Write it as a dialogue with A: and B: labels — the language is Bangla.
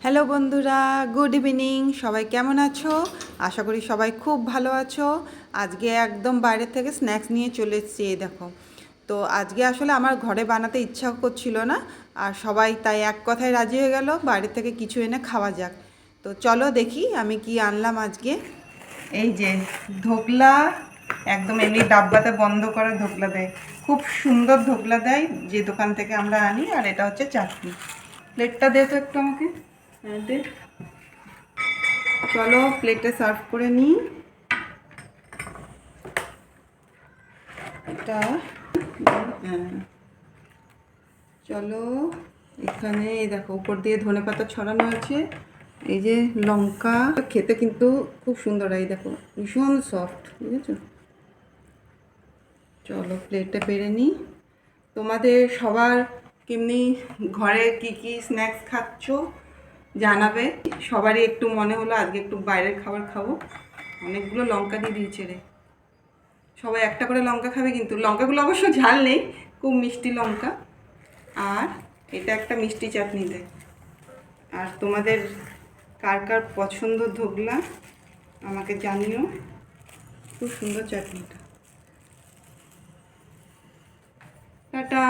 A: হ্যালো বন্ধুরা, গুড ইভিনিং। সবাই কেমন আছো? আশা করি সবাই খুব ভালো আছো। আজকে একদম বাইরে থেকে স্ন্যাক্স নিয়ে চলে এসেছি, এই দেখো। তো আজকে আসলে আমার ঘরে বানাতে ইচ্ছা করছিল না, আর সবাই তাই এক কথায় রাজি হয়ে গেল বাইরে থেকে কিছু এনে খাওয়া যাক। তো চলো দেখি আমি কি আনলাম আজকে। এই যে ধোকলা, একদম এমনি ডাব্বাতে বন্ধ করে ধোকলা দেয়, খুব সুন্দর ধোকলা দেয় যে দোকান থেকে আমরা আনি। আর এটা হচ্ছে চাটনি। প্লেটটা দে তো একটু আমাকে। হ্যাঁ দে। চলো প্লেটে সার্ভ করে নিই। এটা হ্যাঁ, চলো। এখানে এই দেখো উপর দিয়ে ধনেপাতা ছড়ানো আছে, এই যে লঙ্কা। খেতে কিন্তু খুব সুন্দর, এই দেখো ভীষণ সফট, বুঝেছো? চলো প্লেটে পেরে নিই। তোমাদের সবার কেমনি, ঘরে কি কি স্ন্যাক্স খাচ্ছ জানাবে। সবারই একটু মনে হলো আজকে একটু বাইরের খাবার খাবো। অনেকগুলো লঙ্কা দিয়ে দিয়েছে রে। সবাই একটা করে লঙ্কা খাবে, কিন্তু লঙ্কাগুলো অবশ্য ঝাল নেই, খুব মিষ্টি লঙ্কা। আর এটা একটা মিষ্টি চাটনি দেয়। আর তোমাদের কার কার পছন্দ ধোকলা আমাকে জানিও। খুব সুন্দর চাটনিটা। টাটা।